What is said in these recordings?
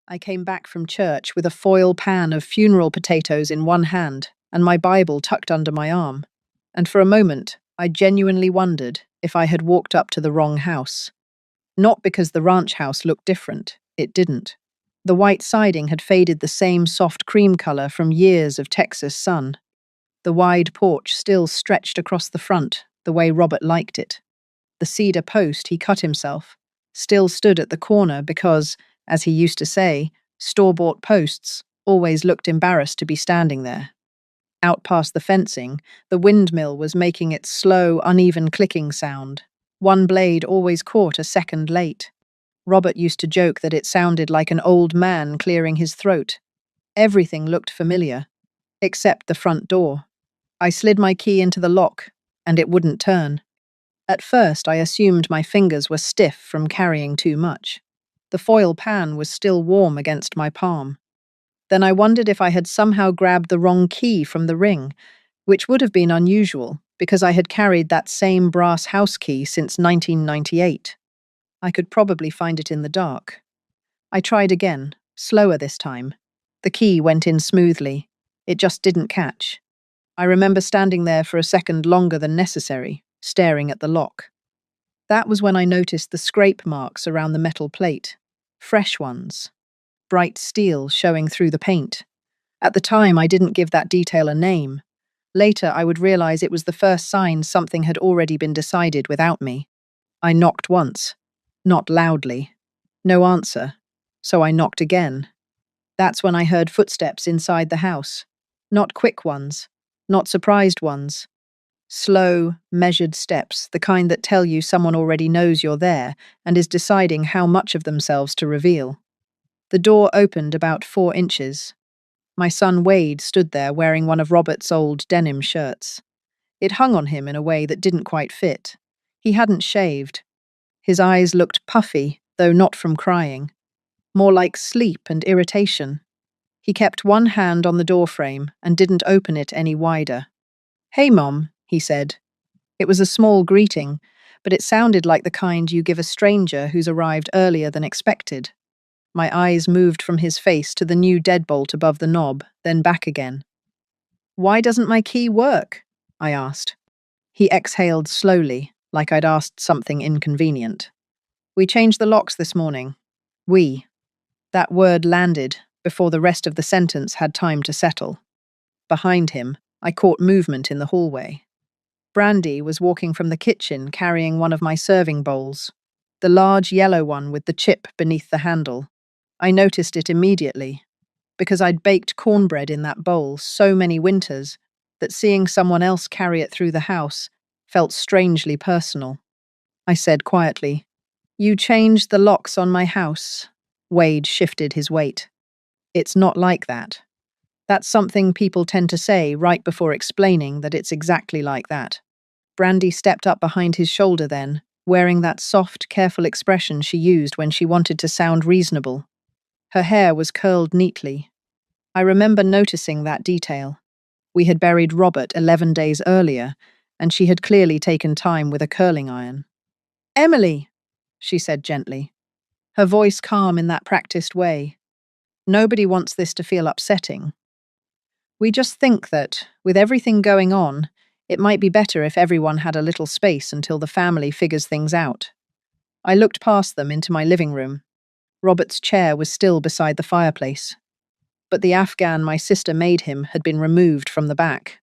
I came back from church with a foil pan of funeral potatoes in one hand and my Bible tucked under my arm. And for a moment, I genuinely wondered if I had walked up to the wrong house. Not because the ranch house looked different, it didn't. The white siding had faded the same soft cream color from years of Texas sun. The wide porch still stretched across the front, the way Robert liked it. The cedar post he cut himself still stood at the corner because, as he used to say, store-bought posts always looked embarrassed to be standing there. Out past the fencing, the windmill was making its slow, uneven clicking sound. One blade always caught a second late. Robert used to joke that it sounded like an old man clearing his throat. Everything looked familiar, except the front door. I slid my key into the lock, and it wouldn't turn. At first, I assumed my fingers were stiff from carrying too much. The foil pan was still warm against my palm. Then I wondered if I had somehow grabbed the wrong key from the ring, which would have been unusual because I had carried that same brass house key since 1998. I could probably find it in the dark. I tried again, slower this time. The key went in smoothly. It just didn't catch. I remember standing there for a second longer than necessary, staring at the lock. That was when I noticed the scrape marks around the metal plate. Fresh ones. Bright steel showing through the paint. At the time, I didn't give that detail a name. Later, I would realize it was the first sign something had already been decided without me. I knocked once. Not loudly. No answer. So I knocked again. That's when I heard footsteps inside the house. Not quick ones. Not surprised ones. Slow, measured steps, the kind that tell you someone already knows you're there and is deciding how much of themselves to reveal. The door opened about 4 inches. My son Wade stood there wearing one of Robert's old denim shirts. It hung on him in a way that didn't quite fit. He hadn't shaved. His eyes looked puffy, though not from crying. More like sleep and irritation. He kept one hand on the doorframe and didn't open it any wider. "Hey, Mom," he said. It was a small greeting, but it sounded like the kind you give a stranger who's arrived earlier than expected. My eyes moved from his face to the new deadbolt above the knob, then back again. "Why doesn't my key work?" I asked. He exhaled slowly, like I'd asked something inconvenient. "We changed the locks this morning." We. That word landed before the rest of the sentence had time to settle. Behind him, I caught movement in the hallway. Brandy was walking from the kitchen carrying one of my serving bowls, the large yellow one with the chip beneath the handle. I noticed it immediately, because I'd baked cornbread in that bowl so many winters that seeing someone else carry it through the house felt strangely personal. I said quietly, "You changed the locks on my house." Wade shifted his weight. "It's not like that. That's something people tend to say right before explaining that it's exactly like that." Brandy stepped up behind his shoulder then, wearing that soft, careful expression she used when she wanted to sound reasonable. Her hair was curled neatly. I remember noticing that detail. We had buried Robert 11 days earlier, and she had clearly taken time with a curling iron. "Emily," she said gently, her voice calm in that practiced way. "Nobody wants this to feel upsetting. We just think that, with everything going on, it might be better if everyone had a little space until the family figures things out." I looked past them into my living room. Robert's chair was still beside the fireplace, but the Afghan my sister made him had been removed from the back.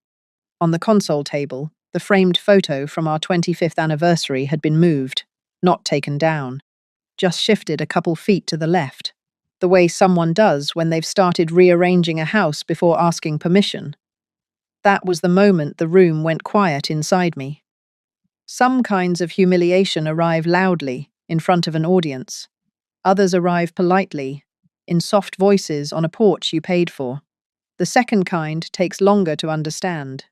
On the console table, the framed photo from our 25th anniversary had been moved, not taken down, just shifted a couple feet to the left, the way someone does when they've started rearranging a house before asking permission. That was the moment the room went quiet inside me. Some kinds of humiliation arrive loudly, in front of an audience. Others arrive politely, in soft voices on a porch you paid for. The second kind takes longer to understand.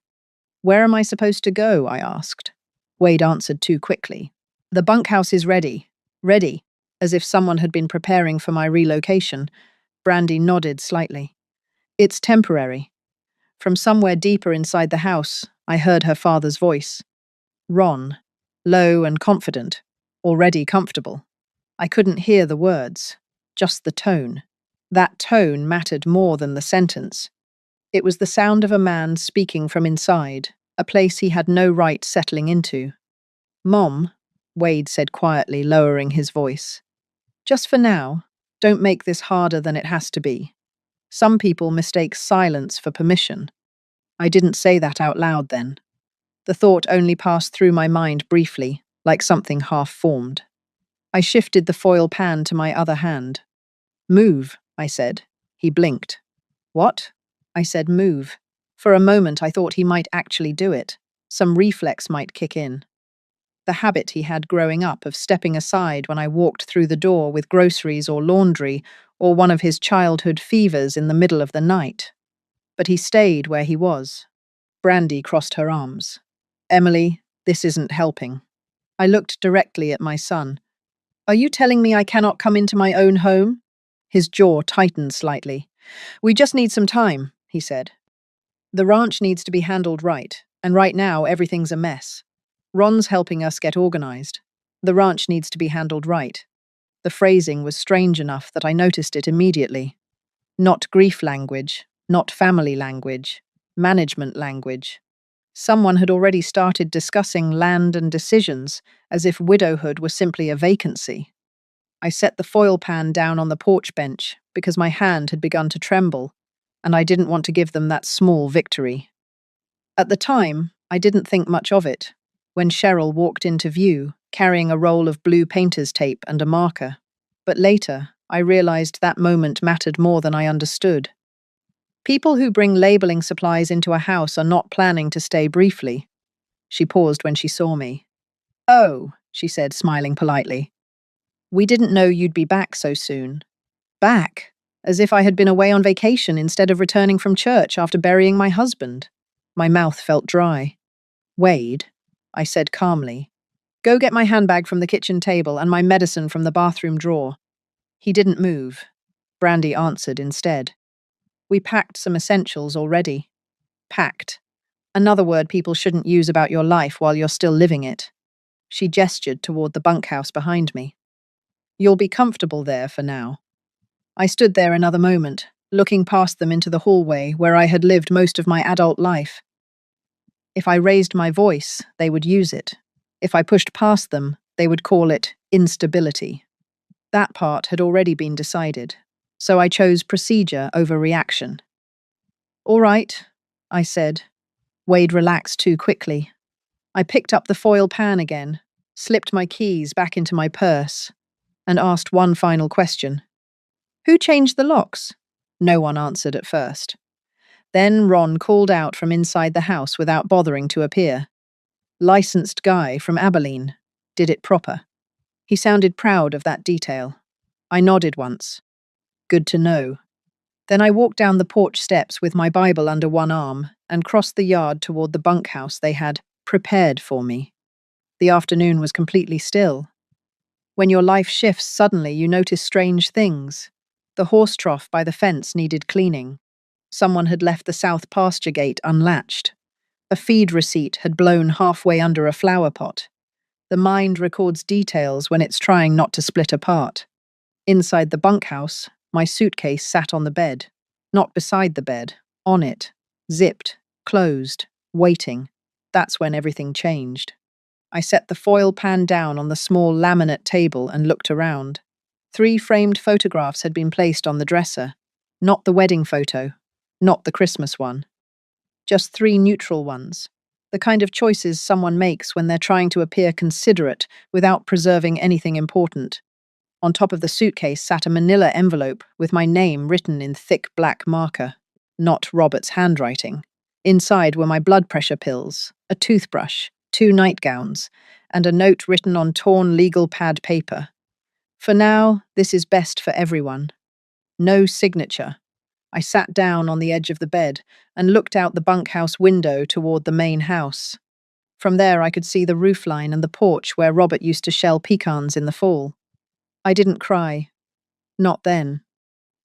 "Where am I supposed to go?" I asked. Wade answered too quickly. "The bunkhouse is ready." Ready, as if someone had been preparing for my relocation. Brandy nodded slightly. "It's temporary." From somewhere deeper inside the house, I heard her father's voice. Ron, low and confident, already comfortable. I couldn't hear the words, just the tone. That tone mattered more than the sentence. It was the sound of a man speaking from inside, a place he had no right settling into. "Mom," Wade said quietly, lowering his voice. "Just for now, don't make this harder than it has to be. Some people mistake silence for permission." I didn't say that out loud then. The thought only passed through my mind briefly, like something half-formed. I shifted the foil pan to my other hand. "Move," I said. He blinked. "What?" I said move. For a moment I thought he might actually do it. Some reflex might kick in. The habit he had growing up of stepping aside when I walked through the door with groceries or laundry, or one of his childhood fevers in the middle of the night. But he stayed where he was. Brandy crossed her arms. "Emily, this isn't helping." I looked directly at my son. "Are you telling me I cannot come into my own home?" His jaw tightened slightly. "We just need some time," he said. "The ranch needs to be handled right, and right now everything's a mess. Ron's helping us get organized. The ranch needs to be handled right." The phrasing was strange enough that I noticed it immediately. Not grief language, not family language, management language. Someone had already started discussing land and decisions, as if widowhood were simply a vacancy. I set the foil pan down on the porch bench because my hand had begun to tremble, and I didn't want to give them that small victory. At the time, I didn't think much of it, when Cheryl walked into view, carrying a roll of blue painter's tape and a marker. But later, I realized that moment mattered more than I understood. People who bring labeling supplies into a house are not planning to stay briefly. She paused when she saw me. "Oh," she said, smiling politely. "We didn't know you'd be back so soon." Back? As if I had been away on vacation instead of returning from church after burying my husband. My mouth felt dry. "Wade," I said calmly, "go get my handbag from the kitchen table and my medicine from the bathroom drawer." He didn't move. Brandy answered instead. "We packed some essentials already." Packed. Another word people shouldn't use about your life while you're still living it. She gestured toward the bunkhouse behind me. "You'll be comfortable there for now." I stood there another moment, looking past them into the hallway where I had lived most of my adult life. If I raised my voice, they would use it. If I pushed past them, they would call it instability. That part had already been decided, so I chose procedure over reaction. "All right," I said. Wade relaxed too quickly. I picked up the foil pan again, slipped my keys back into my purse, and asked one final question. "Who changed the locks?" No one answered at first. Then Ron called out from inside the house without bothering to appear. "Licensed guy from Abilene. Did it proper." He sounded proud of that detail. I nodded once. Good to know. Then I walked down the porch steps with my Bible under one arm and crossed the yard toward the bunkhouse they had prepared for me. The afternoon was completely still. When your life shifts suddenly, you notice strange things. The horse trough by the fence needed cleaning. Someone had left the south pasture gate unlatched. A feed receipt had blown halfway under a flower pot. The mind records details when it's trying not to split apart. Inside the bunkhouse, my suitcase sat on the bed. Not beside the bed, on it. Zipped, closed, waiting. That's when everything changed. I set the foil pan down on the small laminate table and looked around. 3 framed photographs had been placed on the dresser. Not the wedding photo, not the Christmas one. Just 3 neutral ones. The kind of choices someone makes when they're trying to appear considerate without preserving anything important. On top of the suitcase sat a manila envelope with my name written in thick black marker, not Robert's handwriting. Inside were my blood pressure pills, a toothbrush, 2 nightgowns, and a note written on torn legal pad paper. "For now, this is best for everyone." No signature. I sat down on the edge of the bed and looked out the bunkhouse window toward the main house. From there I could see the roofline and the porch where Robert used to shell pecans in the fall. I didn't cry. Not then.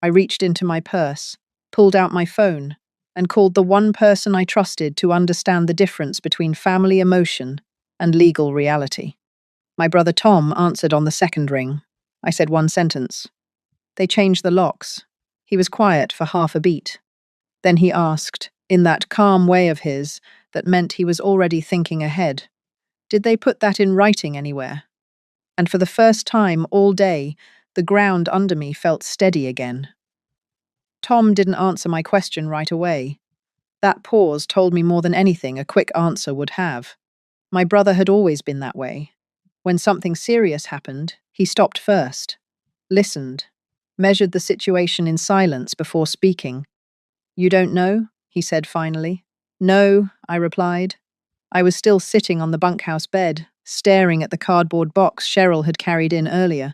I reached into my purse, pulled out my phone, and called the one person I trusted to understand the difference between family emotion and legal reality. My brother Tom answered on the second ring. I said one sentence. "They changed the locks." He was quiet for half a beat. Then he asked, in that calm way of his that meant he was already thinking ahead, "Did they put that in writing anywhere?" And for the first time all day, the ground under me felt steady again. Tom didn't answer my question right away. That pause told me more than anything a quick answer would have. My brother had always been that way. When something serious happened, he stopped first, listened, measured the situation in silence before speaking. "You don't know?" he said finally. "No," I replied. I was still sitting on the bunkhouse bed, staring at the cardboard box Cheryl had carried in earlier.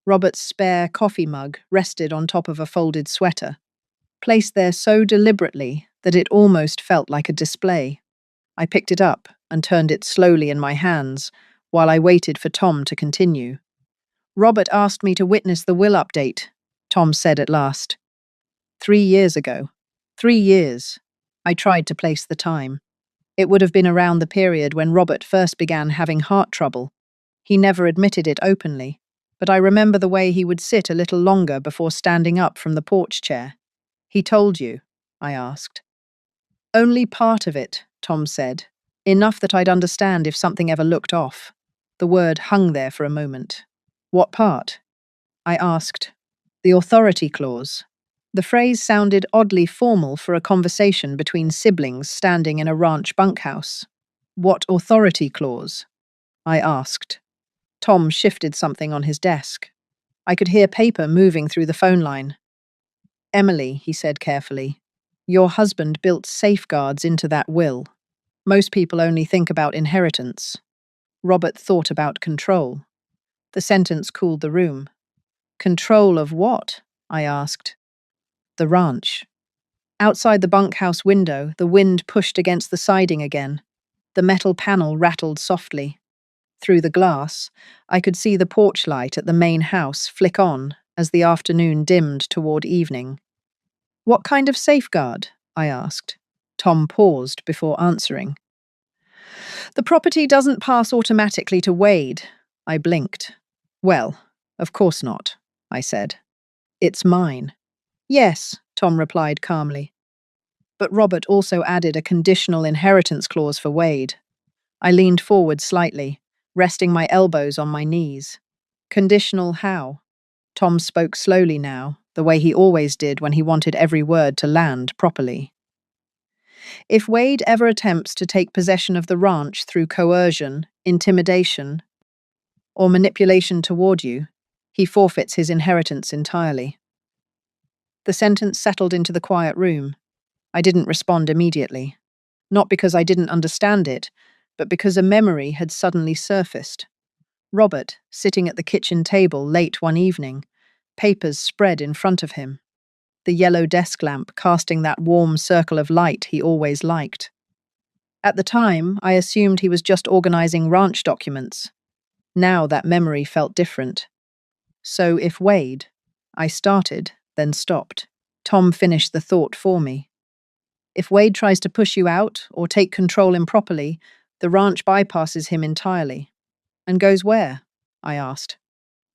Robert's spare coffee mug rested on top of a folded sweater, placed there so deliberately that it almost felt like a display. I picked it up and turned it slowly in my hands while I waited for Tom to continue. "Robert asked me to witness the will update," Tom said at last. 3 years ago. 3 years. I tried to place the time. It would have been around the period when Robert first began having heart trouble. He never admitted it openly, but I remember the way he would sit a little longer before standing up from the porch chair. "He told you?" I asked. "Only part of it," Tom said. "Enough that I'd understand if something ever looked off." The word hung there for a moment. "What part?" I asked. "The authority clause." The phrase sounded oddly formal for a conversation between siblings standing in a ranch bunkhouse. "What authority clause?" I asked. Tom shifted something on his desk. I could hear paper moving through the phone line. "Emily," he said carefully, "your husband built safeguards into that will. Most people only think about inheritance." Robert thought about control. The sentence cooled the room. "Control of what?" I asked. "The ranch." Outside the bunkhouse window, the wind pushed against the siding again. The metal panel rattled softly. Through the glass, I could see the porch light at the main house flick on as the afternoon dimmed toward evening. "What kind of safeguard?" I asked. Tom paused before answering. "The property doesn't pass automatically to Wade." I blinked. "Well, of course not," I said. "It's mine." "Yes," Tom replied calmly. But Robert also added a conditional inheritance clause for Wade. I leaned forward slightly, resting my elbows on my knees. "Conditional how?" Tom spoke slowly now, the way he always did when he wanted every word to land properly. "If Wade ever attempts to take possession of the ranch through coercion, intimidation, or manipulation toward you, he forfeits his inheritance entirely." The sentence settled into the quiet room. I didn't respond immediately. Not because I didn't understand it, but because a memory had suddenly surfaced. Robert, sitting at the kitchen table late one evening, papers spread in front of him, the yellow desk lamp casting that warm circle of light he always liked. At the time, I assumed he was just organizing ranch documents. Now that memory felt different. "So if Wade," I started, then stopped. Tom finished the thought for me. "If Wade tries to push you out or take control improperly, the ranch bypasses him entirely." "And goes where?" I asked.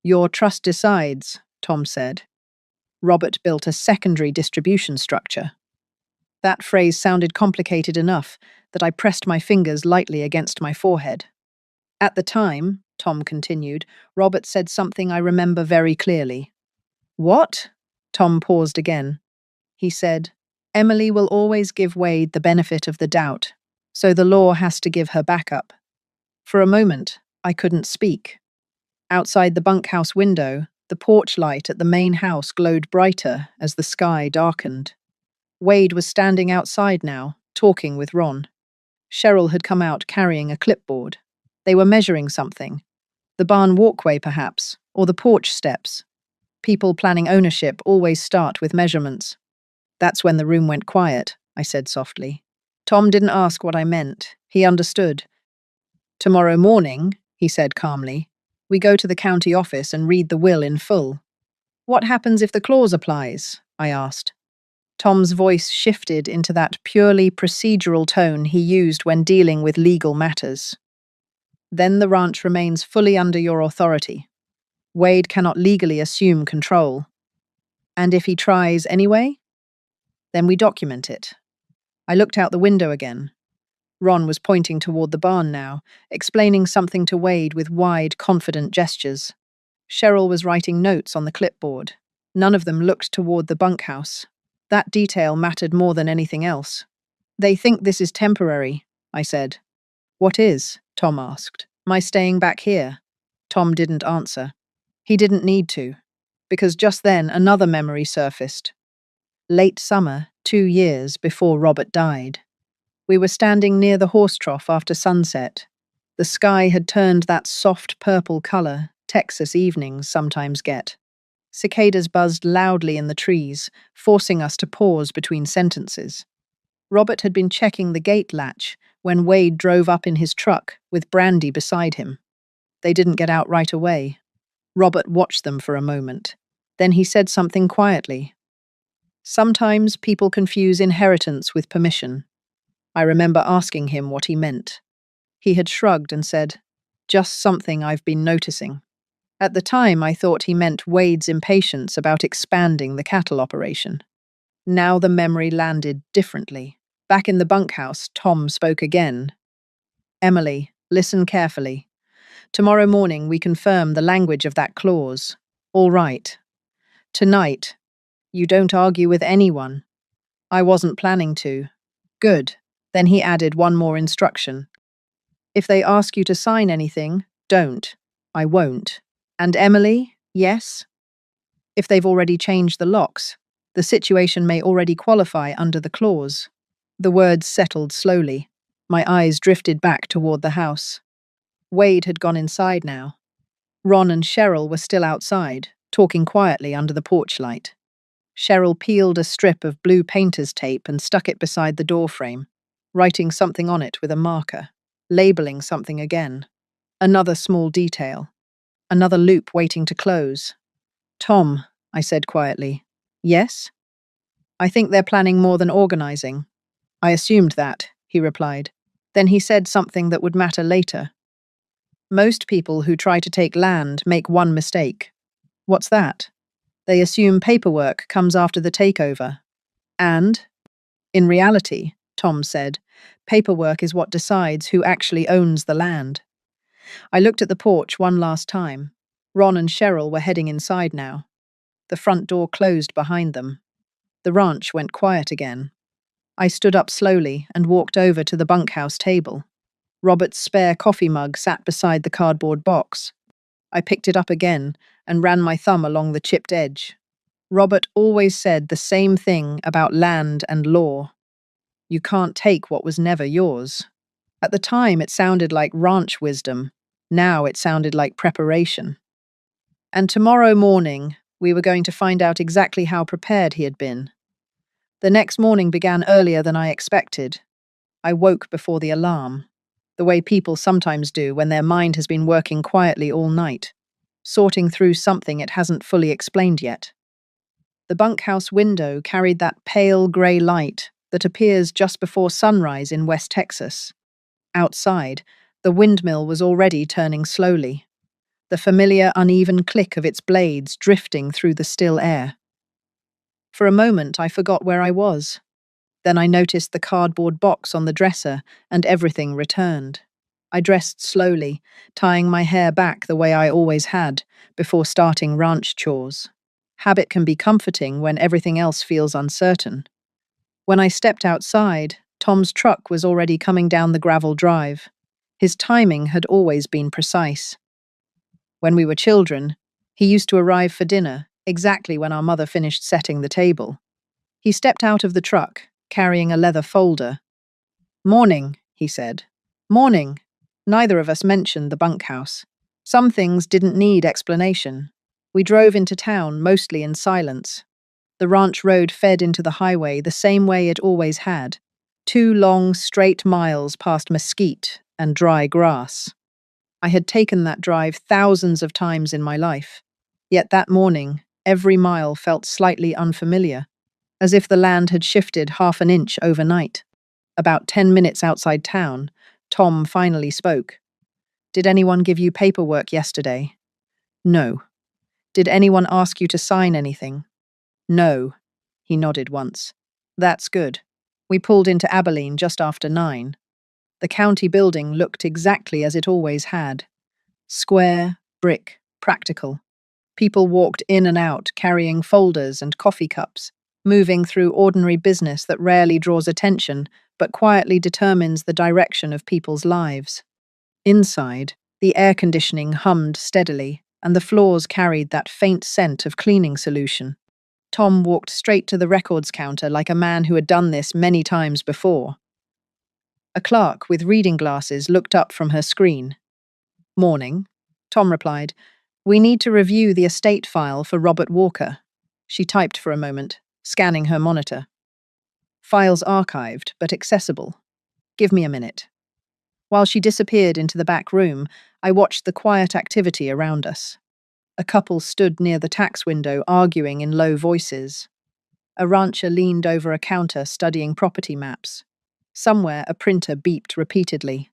"Your trust decides," Tom said. Robert built a secondary distribution structure. That phrase sounded complicated enough that I pressed my fingers lightly against my forehead. "At the time," Tom continued, "Robert said something I remember very clearly." "What?" Tom paused again. He said, "Emily will always give Wade the benefit of the doubt, so the law has to give her backup." For a moment, I couldn't speak. Outside the bunkhouse window, the porch light at the main house glowed brighter as the sky darkened. Wade was standing outside now, talking with Ron. Cheryl had come out carrying a clipboard. They were measuring something. The barn walkway, perhaps, or the porch steps. People planning ownership always start with measurements. That's when the room went quiet, I said softly. Tom didn't ask what I meant. He understood. "Tomorrow morning," he said calmly, "we go to the county office and read the will in full." "What happens if the clause applies?" I asked. Tom's voice shifted into that purely procedural tone he used when dealing with legal matters. "Then the ranch remains fully under your authority. Wade cannot legally assume control." And if he tries anyway, then we document it. I looked out the window again. Ron was pointing toward the barn now, explaining something to Wade with wide, confident gestures. Cheryl was writing notes on the clipboard. None of them looked toward the bunkhouse. That detail mattered more than anything else. They think this is temporary, I said. What is? Tom asked. My staying back here? Tom didn't answer. He didn't need to, because just then another memory surfaced. Late summer, 2 years before Robert died. We were standing near the horse trough after sunset. The sky had turned that soft purple color Texas evenings sometimes get. Cicadas buzzed loudly in the trees, forcing us to pause between sentences. Robert had been checking the gate latch when Wade drove up in his truck with Brandy beside him. They didn't get out right away. Robert watched them for a moment. Then he said something quietly. Sometimes people confuse inheritance with permission. I remember asking him what he meant. He had shrugged and said, "Just something I've been noticing." At the time, I thought he meant Wade's impatience about expanding the cattle operation. Now the memory landed differently. Back in the bunkhouse, Tom spoke again. "Emily, listen carefully. Tomorrow morning we confirm the language of that clause. All right. Tonight, you don't argue with anyone." I wasn't planning to. Good. Then he added one more instruction. "If they ask you to sign anything, don't. I won't. And Emily, yes? If they've already changed the locks, the situation may already qualify under the clause." The words settled slowly. My eyes drifted back toward the house. Wade had gone inside now. Ron and Cheryl were still outside, talking quietly under the porch light. Cheryl peeled a strip of blue painter's tape and stuck it beside the door frame, writing something on it with a marker, labeling something again. Another small detail. Another loop waiting to close. "Tom," I said quietly. "Yes?" "I think they're planning more than organizing." "I assumed that," he replied. Then he said something that would matter later. "Most people who try to take land make one mistake." "What's that?" "They assume paperwork comes after the takeover. And, in reality," Tom said, "paperwork is what decides who actually owns the land." I looked at the porch one last time. Ron and Cheryl were heading inside now. The front door closed behind them. The ranch went quiet again. I stood up slowly and walked over to the bunkhouse table. Robert's spare coffee mug sat beside the cardboard box. I picked it up again and ran my thumb along the chipped edge. Robert always said the same thing about land and law. You can't take what was never yours. At the time, it sounded like ranch wisdom. Now it sounded like preparation. And tomorrow morning, we were going to find out exactly how prepared he had been. The next morning began earlier than I expected. I woke before the alarm, the way people sometimes do when their mind has been working quietly all night, sorting through something it hasn't fully explained yet. The bunkhouse window carried that pale grey light that appears just before sunrise in West Texas. Outside, the windmill was already turning slowly, the familiar uneven click of its blades drifting through the still air. For a moment, I forgot where I was. Then I noticed the cardboard box on the dresser, and everything returned. I dressed slowly, tying my hair back the way I always had, before starting ranch chores. Habit can be comforting when everything else feels uncertain. When I stepped outside, Tom's truck was already coming down the gravel drive. His timing had always been precise. When we were children, he used to arrive for dinner, exactly when our mother finished setting the table. He stepped out of the truck, carrying a leather folder. "Morning," he said. "Morning." Neither of us mentioned the bunkhouse. Some things didn't need explanation. We drove into town, mostly in silence. The ranch road fed into the highway the same way it always had. 2 long, straight miles past mesquite and dry grass. I had taken that drive thousands of times in my life. Yet that morning, every mile felt slightly unfamiliar, as if the land had shifted half an inch overnight. About 10 minutes outside town, Tom finally spoke. "Did anyone give you paperwork yesterday?" "No." "Did anyone ask you to sign anything?" No, he nodded once. That's good. We pulled into Abilene just after 9. The county building looked exactly as it always had. Square, brick, practical. People walked in and out, carrying folders and coffee cups, moving through ordinary business that rarely draws attention, but quietly determines the direction of people's lives. Inside, the air conditioning hummed steadily, and the floors carried that faint scent of cleaning solution. Tom walked straight to the records counter like a man who had done this many times before. A clerk with reading glasses looked up from her screen. Morning, Tom replied. We need to review the estate file for Robert Walker. She typed for a moment, scanning her monitor. Files archived, but accessible. Give me a minute. While she disappeared into the back room, I watched the quiet activity around us. A couple stood near the tax window arguing in low voices. A rancher leaned over a counter studying property maps. Somewhere a printer beeped repeatedly.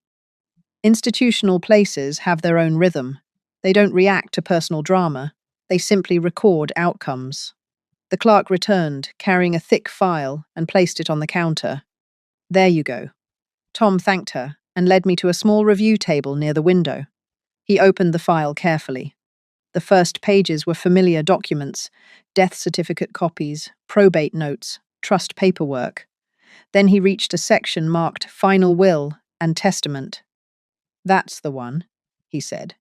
Institutional places have their own rhythm. They don't react to personal drama. They simply record outcomes. The clerk returned, carrying a thick file, and placed it on the counter. There you go. Tom thanked her and led me to a small review table near the window. He opened the file carefully. The first pages were familiar documents, death certificate copies, probate notes, trust paperwork. Then he reached a section marked Final Will and Testament. That's the one, he said.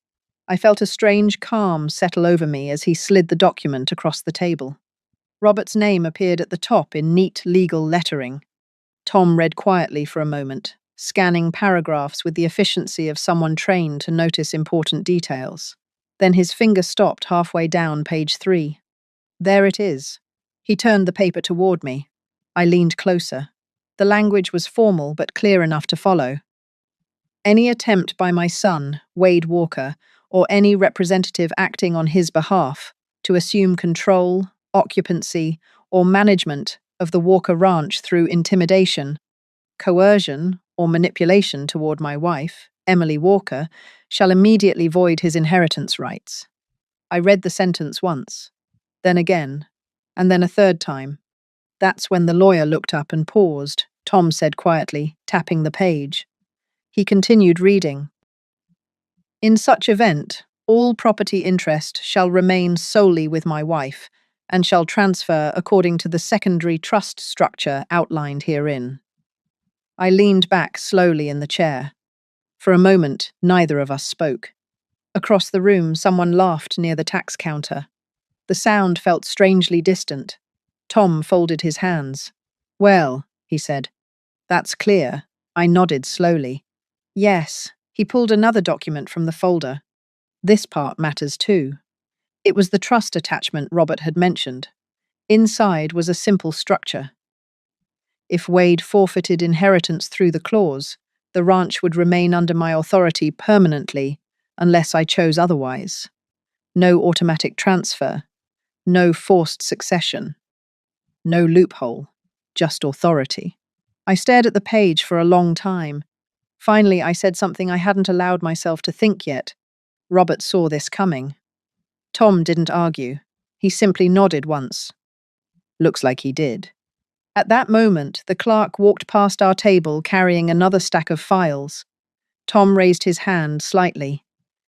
I felt a strange calm settle over me as he slid the document across the table. Robert's name appeared at the top in neat legal lettering. Tom read quietly for a moment, scanning paragraphs with the efficiency of someone trained to notice important details. Then his finger stopped halfway down page 3. There it is. He turned the paper toward me. I leaned closer. The language was formal but clear enough to follow. Any attempt by my son, Wade Walker, or any representative acting on his behalf to assume control, occupancy, or management of the Walker Ranch through intimidation, coercion, or manipulation toward my wife, Emily Walker, shall immediately void his inheritance rights. I read the sentence once, then again, and then a third time. That's when the lawyer looked up and paused, Tom said quietly, tapping the page. He continued reading. In such event, all property interest shall remain solely with my wife, and shall transfer according to the secondary trust structure outlined herein. I leaned back slowly in the chair. For a moment, neither of us spoke. Across the room, someone laughed near the tax counter. The sound felt strangely distant. Tom folded his hands. Well, he said. That's clear. I nodded slowly. Yes, he pulled another document from the folder. This part matters too. It was the trust attachment Robert had mentioned. Inside was a simple structure. If Wade forfeited inheritance through the clause, the ranch would remain under my authority permanently, unless I chose otherwise. No automatic transfer, no forced succession, no loophole, just authority. I stared at the page for a long time. Finally, I said something I hadn't allowed myself to think yet. Robert saw this coming. Tom didn't argue. He simply nodded once. Looks like he did. At that moment, the clerk walked past our table carrying another stack of files. Tom raised his hand slightly.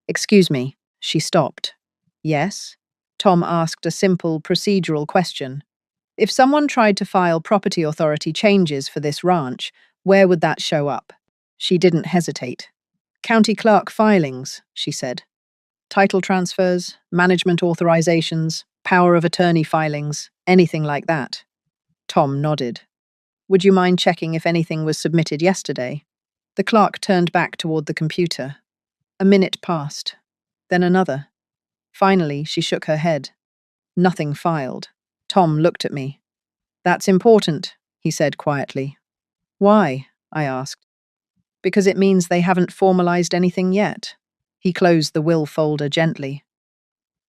Excuse me. She stopped. Yes? Tom asked a simple procedural question. If someone tried to file property authority changes for this ranch, where would that show up? She didn't hesitate. County clerk filings, she said. Title transfers, management authorizations, power of attorney filings, anything like that. Tom nodded. Would you mind checking if anything was submitted yesterday? The clerk turned back toward the computer. A minute passed, then another. Finally, she shook her head. Nothing filed. Tom looked at me. That's important, he said quietly. Why? I asked. Because it means they haven't formalized anything yet. He closed the will folder gently.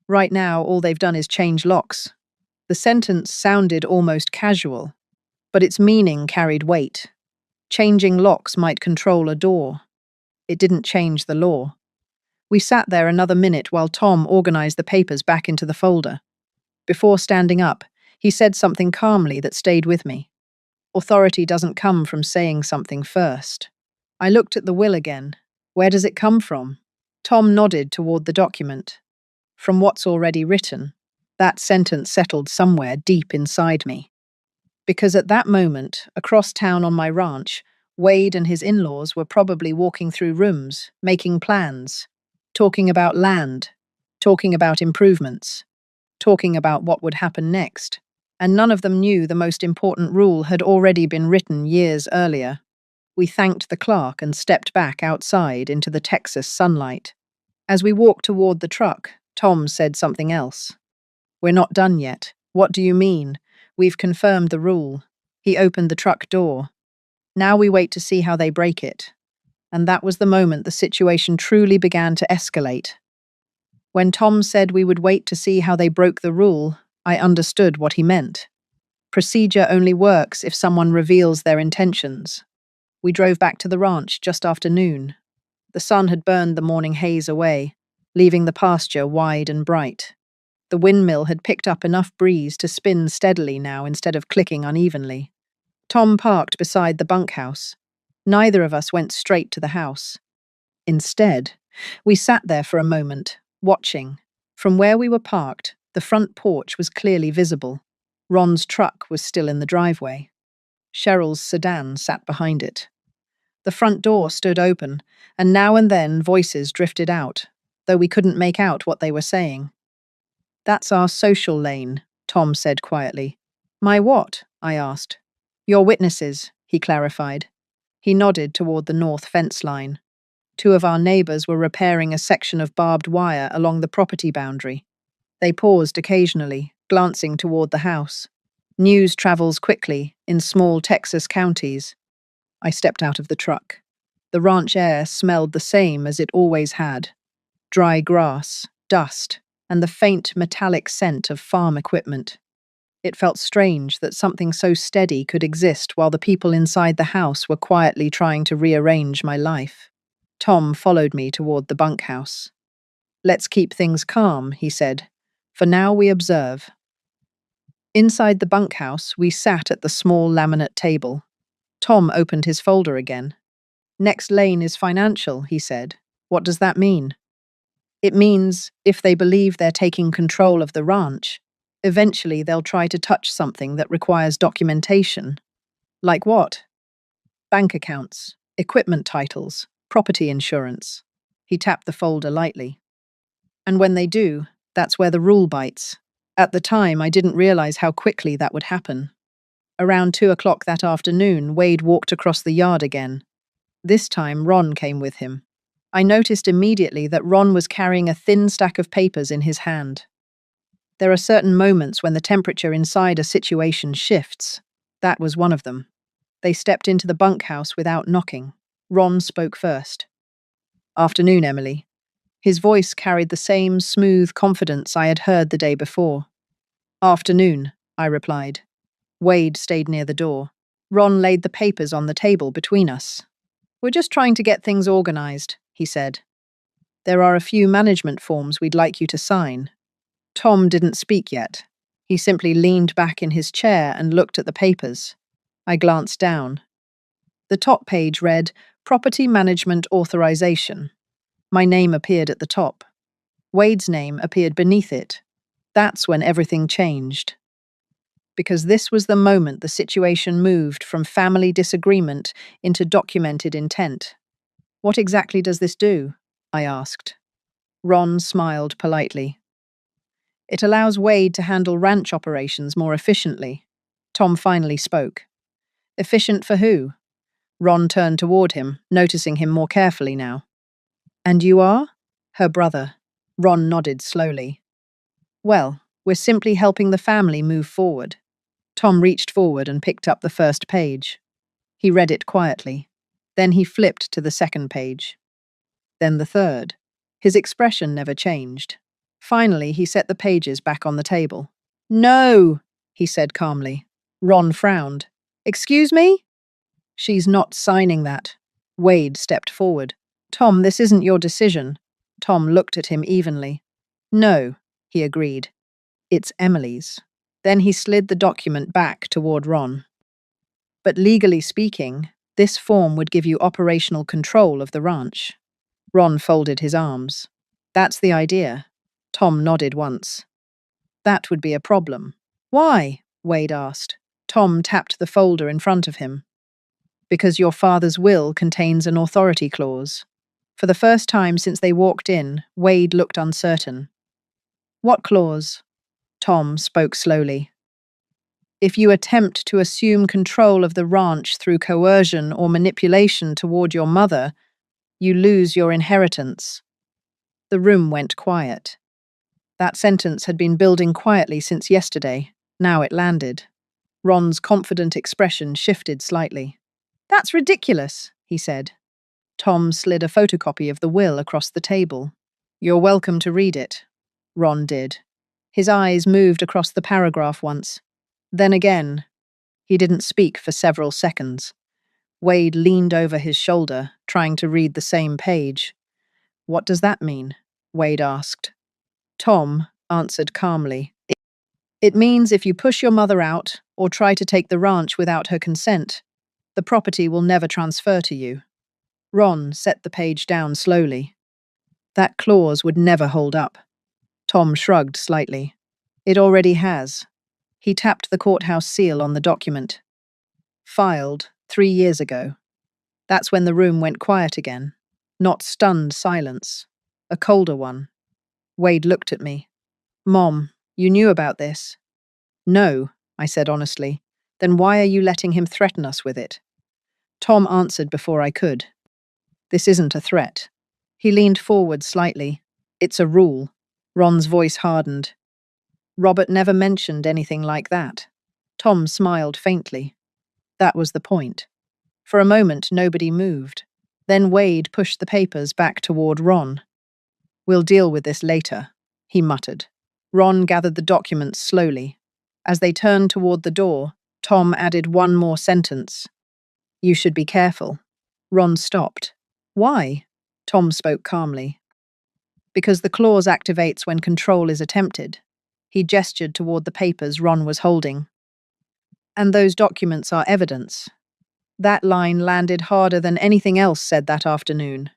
Right now, all they've done is change locks. The sentence sounded almost casual, but its meaning carried weight. Changing locks might control a door. It didn't change the law. We sat there another minute while Tom organized the papers back into the folder. Before standing up, He said something calmly that stayed with me. Authority doesn't come from saying something first. I looked at the will again. Where does it come from? Tom nodded toward the document. From what's already written. That sentence settled somewhere deep inside me. Because at that moment, across town on my ranch, Wade and his in-laws were probably walking through rooms, making plans, talking about land, talking about improvements, talking about what would happen next. And none of them knew the most important rule had already been written years earlier. We thanked the clerk and stepped back outside into the Texas sunlight. As we walked toward the truck, Tom said something else. "We're not done yet. What do you mean? We've confirmed the rule." He opened the truck door. "Now we wait to see how they break it." And that was the moment the situation truly began to escalate. When Tom said we would wait to see how they broke the rule, I understood what he meant. Procedure only works if someone reveals their intentions. We drove back to the ranch just after noon. The sun had burned the morning haze away, leaving the pasture wide and bright. The windmill had picked up enough breeze to spin steadily now instead of clicking unevenly. Tom parked beside the bunkhouse. Neither of us went straight to the house. Instead, we sat there for a moment, watching. From where we were parked, the front porch was clearly visible. Ron's truck was still in the driveway. Cheryl's sedan sat behind it. The front door stood open, and now and then voices drifted out, though we couldn't make out what they were saying. "That's our social lane," Tom said quietly. "My what?" I asked. "Your witnesses," he clarified. He nodded toward the north fence line. Two of our neighbors were repairing a section of barbed wire along the property boundary. They paused occasionally, glancing toward the house. News travels quickly in small Texas counties. I stepped out of the truck. The ranch air smelled the same as it always had. Dry grass, dust, and the faint metallic scent of farm equipment. It felt strange that something so steady could exist while the people inside the house were quietly trying to rearrange my life. Tom followed me toward the bunkhouse. "Let's keep things calm," he said. "For now we observe." Inside the bunkhouse, we sat at the small laminate table. Tom opened his folder again. "Next lane is financial," he said. "What does that mean?" "It means if they believe they're taking control of the ranch, eventually they'll try to touch something that requires documentation." "Like what?" "Bank accounts, equipment titles, property insurance." He tapped the folder lightly. "And when they do, that's where the rule bites." At the time, I didn't realize how quickly that would happen. Around 2 o'clock that afternoon, Wade walked across the yard again. This time, Ron came with him. I noticed immediately that Ron was carrying a thin stack of papers in his hand. There are certain moments when the temperature inside a situation shifts. That was one of them. They stepped into the bunkhouse without knocking. Ron spoke first. "Afternoon, Emily." His voice carried the same smooth confidence I had heard the day before. "Afternoon," I replied. Wade stayed near the door. Ron laid the papers on the table between us. "We're just trying to get things organized," he said. "There are a few management forms we'd like you to sign." Tom didn't speak yet. He simply leaned back in his chair and looked at the papers. I glanced down. The top page read, "Property Management Authorization." My name appeared at the top. Wade's name appeared beneath it. That's when everything changed. Because this was the moment the situation moved from family disagreement into documented intent. "What exactly does this do?" I asked. Ron smiled politely. "It allows Wade to handle ranch operations more efficiently." Tom finally spoke. "Efficient for who?" Ron turned toward him, noticing him more carefully now. "And you are?" "Her brother." Ron nodded slowly. "Well, we're simply helping the family move forward." Tom reached forward and picked up the first page. He read it quietly. Then he flipped to the second page. Then the third. His expression never changed. Finally, he set the pages back on the table. "No," he said calmly. Ron frowned. "Excuse me?" "She's not signing that." Wade stepped forward. "Tom, this isn't your decision." Tom looked at him evenly. "No," he agreed. "It's Emily's." Then he slid the document back toward Ron. But legally speaking, this form would give you operational control of the ranch. Ron folded his arms. That's the idea. Tom nodded once. That would be a problem. Why? Wade asked. Tom tapped the folder in front of him. Because your father's will contains an authority clause. For the first time since they walked in, Wade looked uncertain. What clause? Tom spoke slowly. If you attempt to assume control of the ranch through coercion or manipulation toward your mother, you lose your inheritance. The room went quiet. That sentence had been building quietly since yesterday. Now it landed. Ron's confident expression shifted slightly. That's ridiculous, he said. Tom slid a photocopy of the will across the table. You're welcome to read it. Ron did. His eyes moved across the paragraph once. Then again. He didn't speak for several seconds. Wade leaned over his shoulder, trying to read the same page. What does that mean? Wade asked. Tom answered calmly. It means if you push your mother out or try to take the ranch without her consent, the property will never transfer to you. Ron set the page down slowly. That clause would never hold up. Tom shrugged slightly. It already has. He tapped the courthouse seal on the document. Filed 3 years ago. That's when the room went quiet again. Not stunned silence. A colder one. Wade looked at me. Mom, you knew about this? No, I said honestly. Then why are you letting him threaten us with it? Tom answered before I could. This isn't a threat. He leaned forward slightly. It's a rule. Ron's voice hardened. Robert never mentioned anything like that. Tom smiled faintly. That was the point. For a moment, nobody moved. Then Wade pushed the papers back toward Ron. We'll deal with this later, he muttered. Ron gathered the documents slowly. As they turned toward the door, Tom added one more sentence. You should be careful. Ron stopped. Why? Tom spoke calmly. Because the clause activates when control is attempted. He gestured toward the papers Ron was holding. And those documents are evidence. That line landed harder than anything else said that afternoon.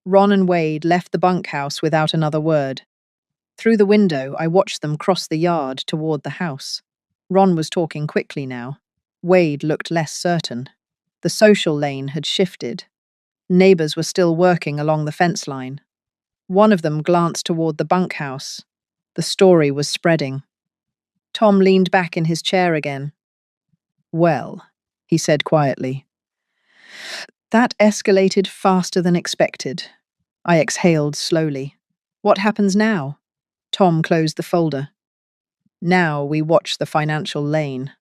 Ron and Wade left the bunkhouse without another word. Through the window, I watched them cross the yard toward the house. Ron was talking quickly now. Wade looked less certain. The social lane had shifted. Neighbors were still working along the fence line. One of them glanced toward the bunkhouse. The story was spreading. Tom leaned back in his chair again. Well, he said quietly. That escalated faster than expected. I exhaled slowly. What happens now? Tom closed the folder. Now we watch the financial lane.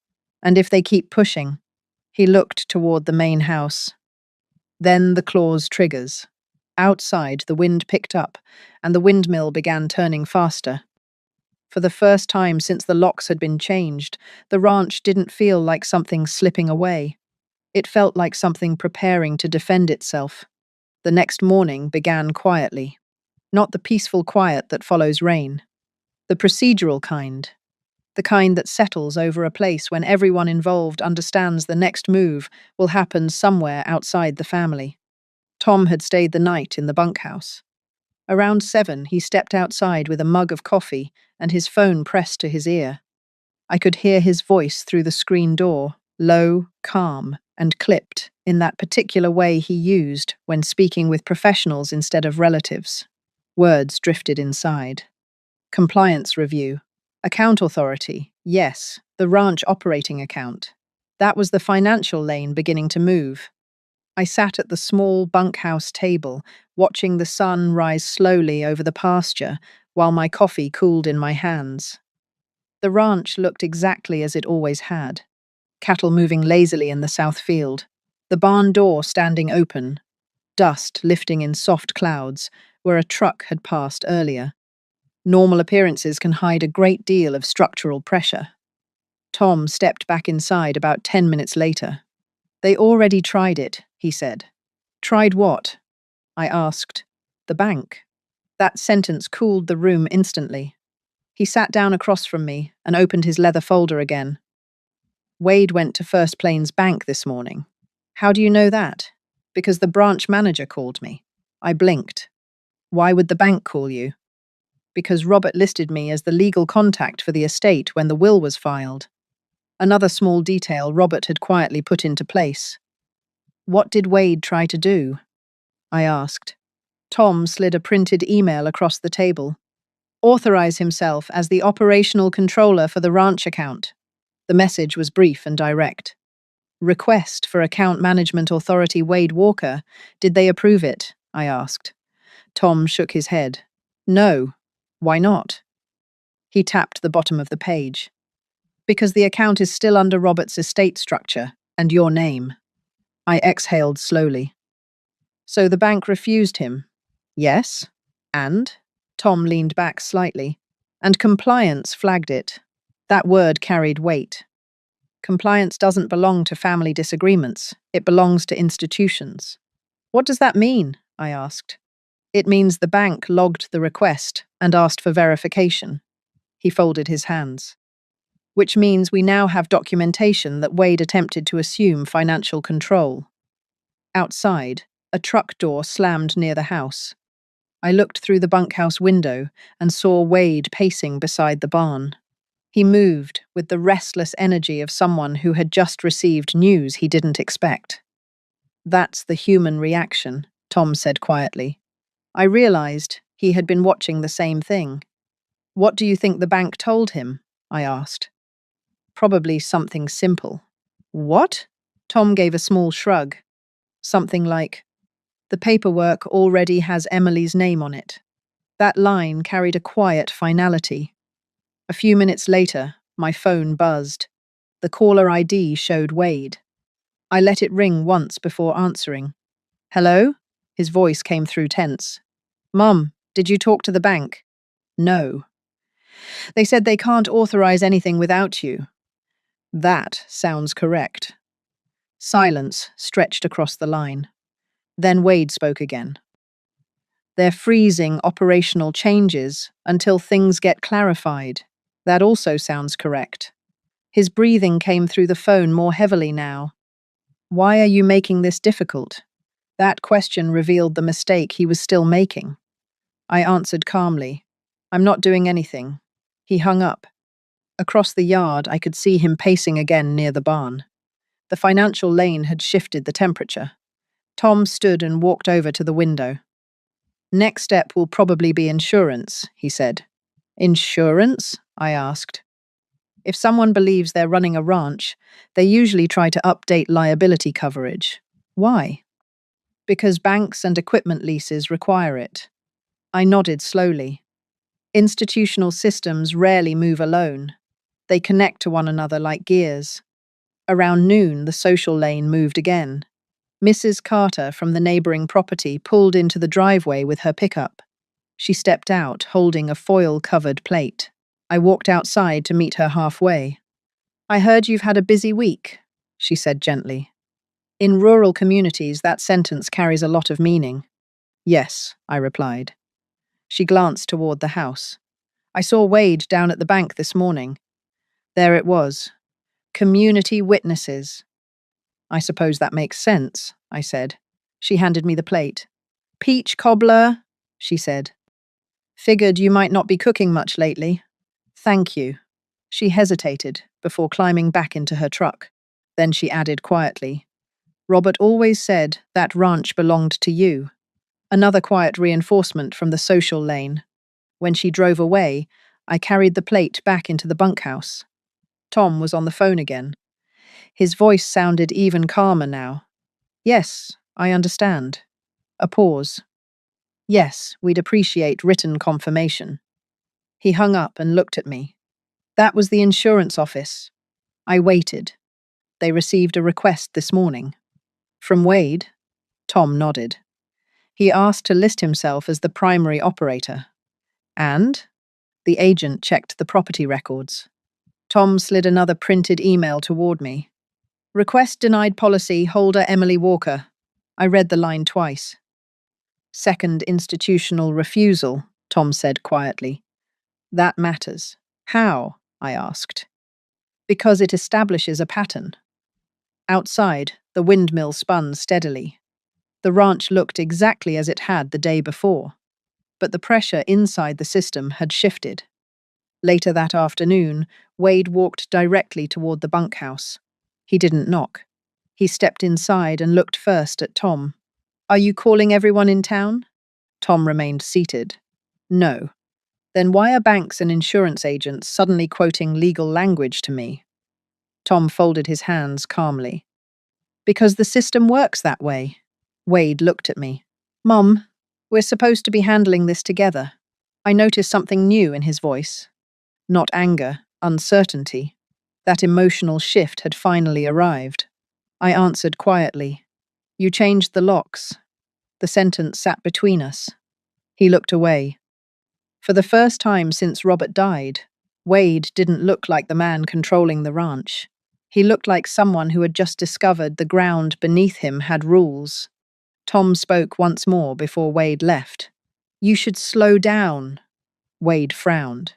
And if they keep pushing, he looked toward the main house. Then the clause triggers. Outside, the wind picked up, and the windmill began turning faster. For the first time since the locks had been changed, the ranch didn't feel like something slipping away. It felt like something preparing to defend itself. The next morning began quietly. Not the peaceful quiet that follows rain. The procedural kind. The kind that settles over a place when everyone involved understands the next move will happen somewhere outside the family. Tom had stayed the night in the bunkhouse. Around 7, he stepped outside with a mug of coffee and his phone pressed to his ear. I could hear his voice through the screen door, low, calm, and clipped, in that particular way he used when speaking with professionals instead of relatives. Words drifted inside. Compliance review. Account authority. Yes, the ranch operating account. That was the financial lane beginning to move. I sat at the small bunkhouse table, watching the sun rise slowly over the pasture while my coffee cooled in my hands. The ranch looked exactly as it always had. Cattle moving lazily in the south field, the barn door standing open, dust lifting in soft clouds where a truck had passed earlier. Normal appearances can hide a great deal of structural pressure. Tom stepped back inside about 10 minutes later. They already tried it, he said. Tried what? I asked. The bank. That sentence cooled the room instantly. He sat down across from me and opened his leather folder again. Wade went to First Plains Bank this morning. How do you know that? Because the branch manager called me. I blinked. Why would the bank call you? Because Robert listed me as the legal contact for the estate when the will was filed. Another small detail Robert had quietly put into place. What did Wade try to do? I asked. Tom slid a printed email across the table. Authorize himself as the operational controller for the ranch account. The message was brief and direct. Request for Account Management Authority Wade Walker. Did they approve it? I asked. Tom shook his head. No. Why not? He tapped the bottom of the page. Because the account is still under Robert's estate structure and your name. I exhaled slowly. So the bank refused him? Yes. And? Tom leaned back slightly. And compliance flagged it. That word carried weight. Compliance doesn't belong to family disagreements. It belongs to institutions. What does that mean? I asked. It means the bank logged the request and asked for verification. He folded his hands. Which means we now have documentation that Wade attempted to assume financial control. Outside, a truck door slammed near the house. I looked through the bunkhouse window and saw Wade pacing beside the barn. He moved with the restless energy of someone who had just received news he didn't expect. That's the human reaction, Tom said quietly. I realized he had been watching the same thing. What do you think the bank told him? I asked. Probably something simple. What? Tom gave a small shrug. Something like, the paperwork already has Emily's name on it. That line carried a quiet finality. A few minutes later, my phone buzzed. The caller ID showed Wade. I let it ring once before answering. Hello? His voice came through tense. Mum, did you talk to the bank? No. They said they can't authorize anything without you. That sounds correct. Silence stretched across the line. Then Wade spoke again. They're freezing operational changes until things get clarified. That also sounds correct. His breathing came through the phone more heavily now. Why are you making this difficult? That question revealed the mistake he was still making. I answered calmly. I'm not doing anything. He hung up. Across the yard, I could see him pacing again near the barn. The financial lane had shifted the temperature. Tom stood and walked over to the window. Next step will probably be insurance, he said. Insurance? I asked. If someone believes they're running a ranch, they usually try to update liability coverage. Why? Because banks and equipment leases require it. I nodded slowly. Institutional systems rarely move alone. They connect to one another like gears. Around noon, the social lane moved again. Mrs. Carter from the neighboring property pulled into the driveway with her pickup. She stepped out, holding a foil-covered plate. I walked outside to meet her halfway. I heard you've had a busy week, she said gently. In rural communities, that sentence carries a lot of meaning. Yes, I replied. She glanced toward the house. I saw Wade down at the bank this morning. There it was. Community witnesses. I suppose that makes sense, I said. She handed me the plate. Peach cobbler, she said. Figured you might not be cooking much lately. Thank you. She hesitated before climbing back into her truck. Then she added quietly, Robert always said that ranch belonged to you. Another quiet reinforcement from the social lane. When she drove away, I carried the plate back into the bunkhouse. Tom was on the phone again. His voice sounded even calmer now. Yes, I understand. A pause. Yes, we'd appreciate written confirmation. He hung up and looked at me. That was the insurance office. I waited. They received a request this morning. From Wade? Tom nodded. He asked to list himself as the primary operator. And? The agent checked the property records. Tom slid another printed email toward me. Request denied policy holder Emily Walker. I read the line twice. Second institutional refusal, Tom said quietly. That matters. How? I asked. Because it establishes a pattern. Outside, the windmill spun steadily. The ranch looked exactly as it had the day before, but the pressure inside the system had shifted. Later that afternoon, Wade walked directly toward the bunkhouse. He didn't knock. He stepped inside and looked first at Tom. "Are you calling everyone in town?" Tom remained seated. "No." "Then why are banks and insurance agents suddenly quoting legal language to me?" Tom folded his hands calmly. "Because the system works that way." Wade looked at me. "Mum, we're supposed to be handling this together." I noticed something new in his voice. Not anger, uncertainty. That emotional shift had finally arrived. I answered quietly. "You changed the locks." The sentence sat between us. He looked away. For the first time since Robert died, Wade didn't look like the man controlling the ranch. He looked like someone who had just discovered the ground beneath him had rules. Tom spoke once more before Wade left. "You should slow down." Wade frowned.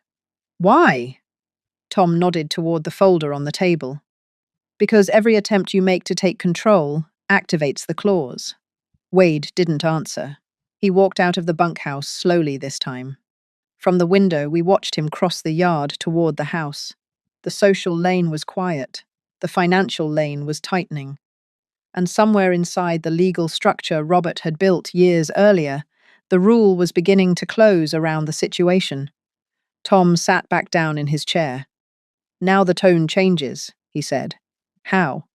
"Why?" Tom nodded toward the folder on the table. "Because every attempt you make to take control activates the clause." Wade didn't answer. He walked out of the bunkhouse slowly this time. From the window, we watched him cross the yard toward the house. The social lane was quiet. The financial lane was tightening. And somewhere inside the legal structure Robert had built years earlier, the rule was beginning to close around the situation. Tom sat back down in his chair. "Now the tone changes," he said. "How?"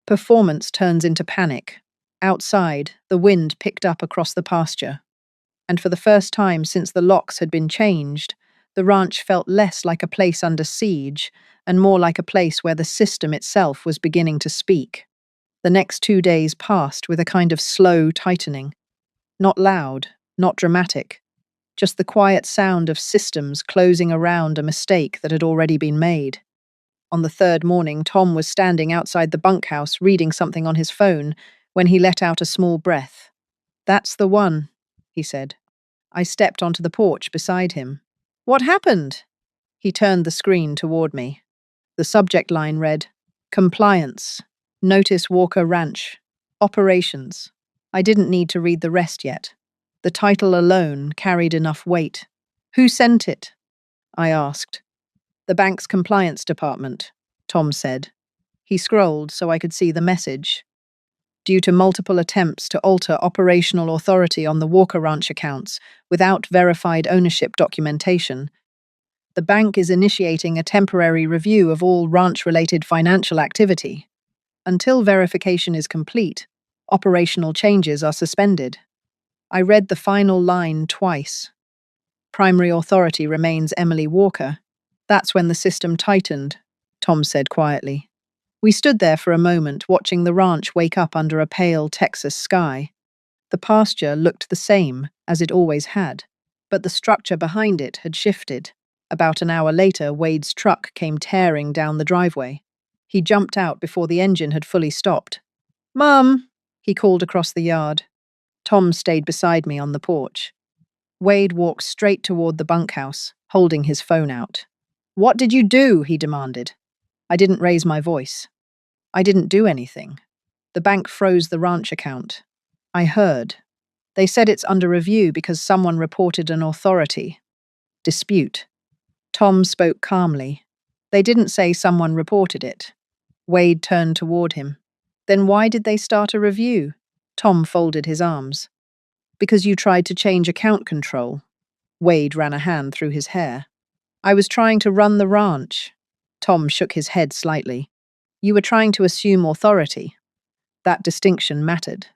"Performance turns into panic." Outside, the wind picked up across the pasture. And for the first time since the locks had been changed, the ranch felt less like a place under siege and more like a place where the system itself was beginning to speak. The next 2 days passed with a kind of slow tightening. Not loud, not dramatic, just the quiet sound of systems closing around a mistake that had already been made. On the third morning, Tom was standing outside the bunkhouse reading something on his phone when he let out a small breath. "That's the one," he said. I stepped onto the porch beside him. "What happened?" He turned the screen toward me. The subject line read, "Compliance. Notice Walker Ranch. Operations." I didn't need to read the rest yet. The title alone carried enough weight. "Who sent it?" I asked. "The bank's compliance department," Tom said. He scrolled so I could see the message. "Due to multiple attempts to alter operational authority on the Walker Ranch accounts without verified ownership documentation, the bank is initiating a temporary review of all ranch-related financial activity. Until verification is complete, operational changes are suspended." I read the final line twice. "Primary authority remains Emily Walker." "That's when the system tightened," Tom said quietly. We stood there for a moment, watching the ranch wake up under a pale Texas sky. The pasture looked the same, as it always had, but the structure behind it had shifted. About an hour later, Wade's truck came tearing down the driveway. He jumped out before the engine had fully stopped. "Mum!" he called across the yard. Tom stayed beside me on the porch. Wade walked straight toward the bunkhouse, holding his phone out. "What did you do?" he demanded. I didn't raise my voice. "I didn't do anything. The bank froze the ranch account." I heard. "They said it's under review because someone reported an authority dispute." Tom spoke calmly. "They didn't say someone reported it." Wade turned toward him. "Then why did they start a review?" Tom folded his arms. "Because you tried to change account control." Wade ran a hand through his hair. "I was trying to run the ranch." Tom shook his head slightly. "You were trying to assume authority." That distinction mattered.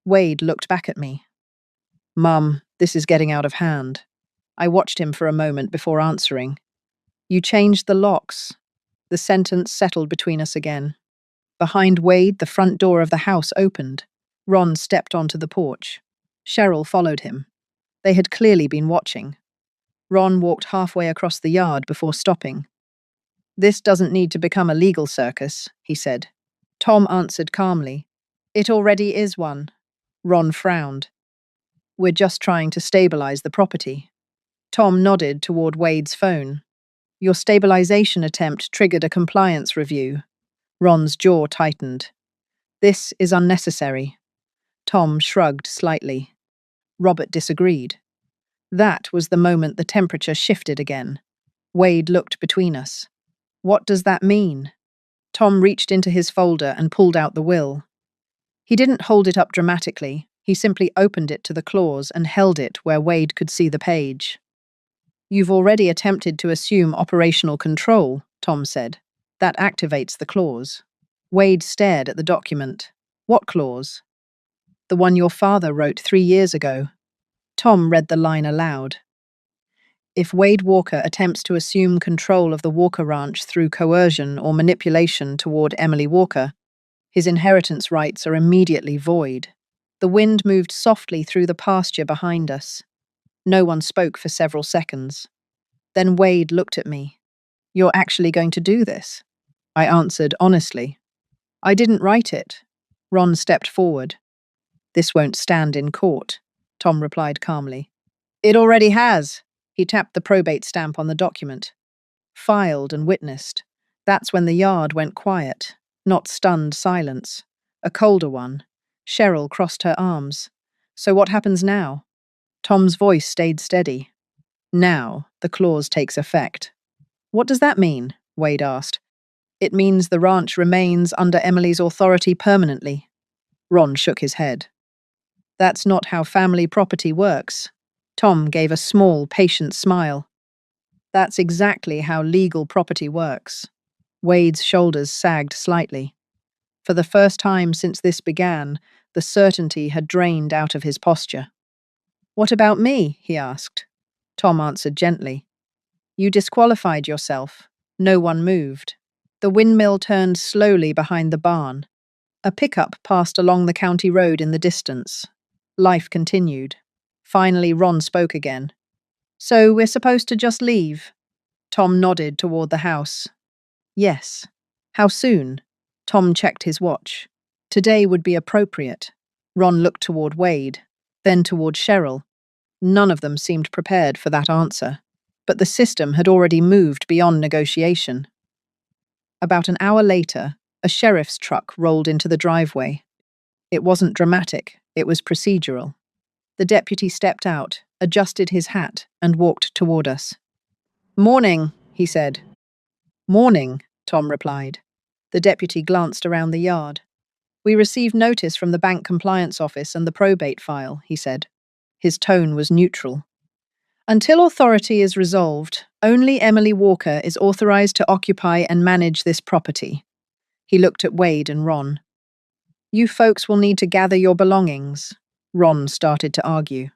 Wade looked back at me. "Mum, this is getting out of hand." I watched him for a moment before answering. "You changed the locks." The sentence settled between us again. Behind Wade, the front door of the house opened. Ron stepped onto the porch. Cheryl followed him. They had clearly been watching. Ron walked halfway across the yard before stopping. "This doesn't need to become a legal circus," he said. Tom answered calmly. "It already is one." Ron frowned. "We're just trying to stabilize the property." Tom nodded toward Wade's phone. Your stabilization attempt triggered a compliance review. Ron's jaw tightened. This is unnecessary. Tom shrugged slightly. Robert disagreed. That was the moment the temperature shifted again. Wade looked between us. What does that mean? Tom reached into his folder and pulled out the will. He didn't hold it up dramatically. He simply opened it to the clause and held it where Wade could see the page. You've already attempted to assume operational control, Tom said. That activates the clause. Wade stared at the document. What clause? The one your father wrote 3 years ago. Tom read the line aloud. If Wade Walker attempts to assume control of the Walker Ranch through coercion or manipulation toward Emily Walker, his inheritance rights are immediately void. The wind moved softly through the pasture behind us. No one spoke for several seconds. Then Wade looked at me. You're actually going to do this? I answered honestly. I didn't write it. Ron stepped forward. This won't stand in court, Tom replied calmly. It already has. He tapped the probate stamp on the document. Filed and witnessed. That's when the yard went quiet, not stunned silence. A colder one. Cheryl crossed her arms. So what happens now? Tom's voice stayed steady. Now, the clause takes effect. What does that mean? Wade asked. It means the ranch remains under Emily's authority permanently. Ron shook his head. That's not how family property works. Tom gave a small, patient smile. That's exactly how legal property works. Wade's shoulders sagged slightly. For the first time since this began, the certainty had drained out of his posture. What about me? He asked. Tom answered gently. You disqualified yourself. No one moved. The windmill turned slowly behind the barn. A pickup passed along the county road in the distance. Life continued. Finally, Ron spoke again. So we're supposed to just leave? Tom nodded toward the house. Yes. How soon? Tom checked his watch. Today would be appropriate. Ron looked toward Wade, then toward Cheryl. None of them seemed prepared for that answer, but the system had already moved beyond negotiation. About an hour later, a sheriff's truck rolled into the driveway. It wasn't dramatic, it was procedural. The deputy stepped out, adjusted his hat, and walked toward us. Morning, he said. Morning, Tom replied. The deputy glanced around the yard. We received notice from the bank compliance office and the probate file, he said. His tone was neutral. Until authority is resolved, only Emily Walker is authorized to occupy and manage this property. He looked at Wade and Ron. You folks will need to gather your belongings. Ron started to argue.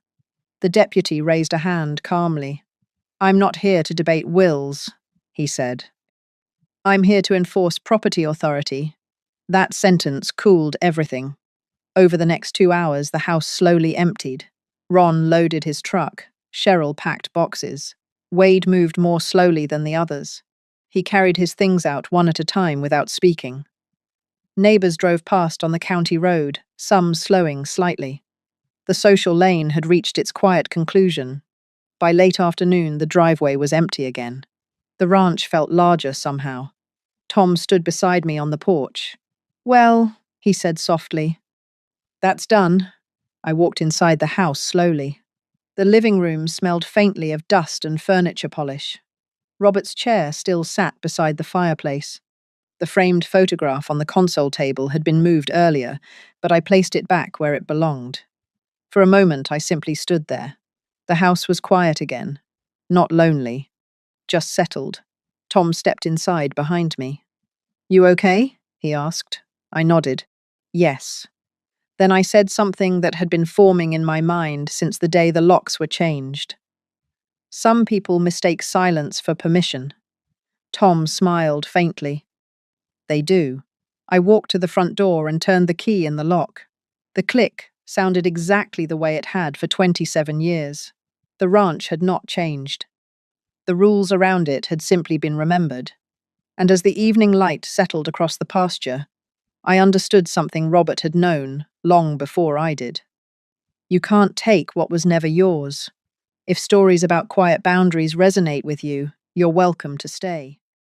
The deputy raised a hand calmly. I'm not here to debate wills, he said. I'm here to enforce property authority. That sentence cooled everything. Over the next 2 hours, the house slowly emptied. Ron loaded his truck. Cheryl packed boxes. Wade moved more slowly than the others. He carried his things out one at a time without speaking. Neighbors drove past on the county road, some slowing slightly. The social lane had reached its quiet conclusion. By late afternoon, the driveway was empty again. The ranch felt larger somehow. Tom stood beside me on the porch. Well, he said softly. That's done. I walked inside the house slowly. The living room smelled faintly of dust and furniture polish. Robert's chair still sat beside the fireplace. The framed photograph on the console table had been moved earlier, but I placed it back where it belonged. For a moment, I simply stood there. The house was quiet again. Not lonely. Just settled. Tom stepped inside behind me. You okay? He asked. I nodded. Yes. Then I said something that had been forming in my mind since the day the locks were changed. Some people mistake silence for permission. Tom smiled faintly. They do. I walked to the front door and turned the key in the lock. The click sounded exactly the way it had for 27 years. The ranch had not changed. The rules around it had simply been remembered. And as the evening light settled across the pasture, I understood something Robert had known long before I did. You can't take what was never yours. If stories about quiet boundaries resonate with you, you're welcome to stay.